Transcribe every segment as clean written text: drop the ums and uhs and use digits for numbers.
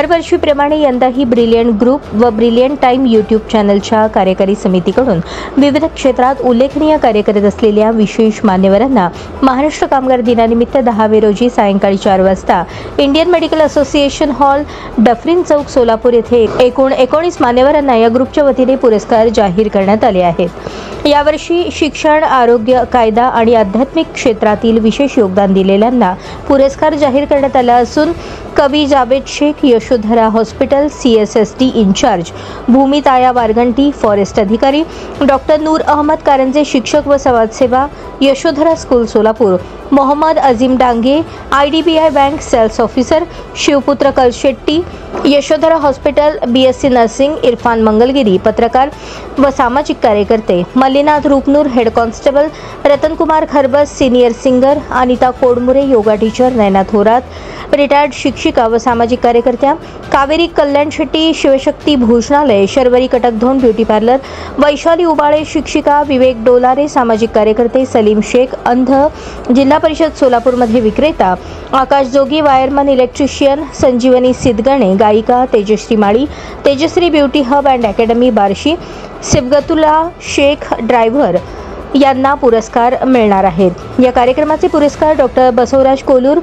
दरवर्षीप्रमाणे यंदाही brilliant group व ब्रिलियंट टाइम यूट्यूब चॅनलच्या कार्यकारी समितीकडून विविध क्षेत्रात उल्लेखनीय कार्य करत असलेल्या विशेष मान्यवरांना महाराष्ट्र कामगार दिनानिमित्त 10 मे रोजी सायंकाळी 4 वाजता Indian medical association hall, Dufferin Chowk, Solapur येथे एकूण 19 मान्यवरांना या ग्रुपच्या वतीने पुरस्कार जाहीर करण्यात आले आहेत। यावर्षी शिक्षण, आरोग्य, कायदा आणि आध्यात्मिक क्षेत्रातील विशेष योगदान दिलेल्यांना पुरस्कार जाहीर करण्यात आला असून कवी Javed Shaikh, Yashodhara hospital CSSD incharge Bhumitaya Varganti, forest अधिकारी डॉक्टर नूर अहमद कारंजे, शिक्षक व समाजसेवा, Yashodhara school Solapur, Mohammed Azim Dange, IDBI bank sales officer, Shivputra Kalshetti, Yashodhara hospital, BSc nursing, Irfan Mangalgiri, पत्रकार व सामाजिक कार्यकर्ते, Mallinath Rupnur, head constable, Ratankumar Kharbas, senior singer, Anita Kodmure, yoga teacher, Naina Thorat, retired शिक्षिका व सामाजिक कार्यकर्त्या, कावेरी कल्याण शेट्टी, शिवशक्ती भोजनालय, शर्वरी कटकधोंड ब्युटी पार्लर, वैशाली उबाळे, शिक्षिका, विवेक डोलारे, सामाजिक कार्यकर्ते, सलीम शेख, अंध, जिल्हा परिषद सोलापूरमध्ये विक्रेता, आकाश जोगी, वायरमन, इलेक्ट्रिशियन, संजीवनी सिद्धगणे, गायिका, Tejashri Mali, Tejashri beauty hub and academy Barshi, Sibgatullah Shaikh, driver यांना पुरस्कार मिळणार आहेत। या कार्यक्रमाचे पुरस्कार doctor Basavaraj Kolur,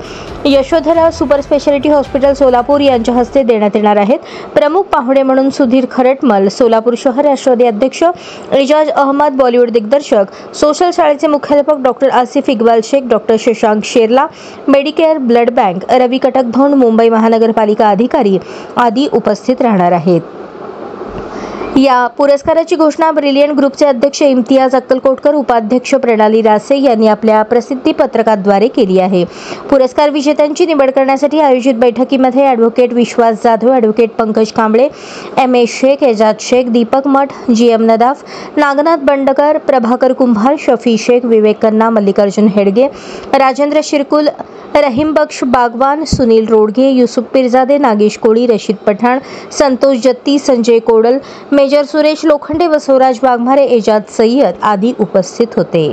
Yashodhara super speciality hospital Solapur यांच्या हस्ते देण्यात येणार आहेत। प्रमुख पाहुणे म्हणून सुधीर खरटमल, सोलापूर शहर राष्ट्रवादी अध्यक्ष, एजाज अहमद, बॉलिवूड दिग्दर्शक, सोशल शाळेचे मुख्याध्यापक doctor Asif Iqbal Shaikh, doctor Shashank Sherla, medicare, blood bank, Ravi Katakdhond, Mumbai महानगरपालिका अधिकारी आदी उपस्थित राहणार आहेत। या पुरस्काराची घोषणा ब्रिलियंट ग्रुपचे अध्यक्ष इम्तियाज अक्कलकोटकर, उपाध्यक्ष प्रणाली रासे यांनी आपल्या प्रसिद्धी पत्रकाद्वारे केली आहे। पुरस्कार विजेत्यांची निवड करण्यासाठी आयोजित बैठकीमध्ये ॲडव्होकेट विश्वास जाधव, ॲडव्होकेट पंकज कांबळे, MA शेख, एजाज शेख, दीपक मठ, GM नदाफ, नागनाथ बंडकर, प्रभाकर कुंभार, शफी शेख, विवेक कन्ना, मल्लिकार्जुन हेडगे, राजेंद्र शिरकुल, रहीम बख्श बागवान, सुनील रोडगे, युसुफ पिरजादे, नागेश कोळी, रशीद पठाण, संतोष जत्ती, संजय कोडल, मेजर सुरेश लोखंडे, बसवराज वाघमारे, एजाज सय्यद आदी उपस्थित होते।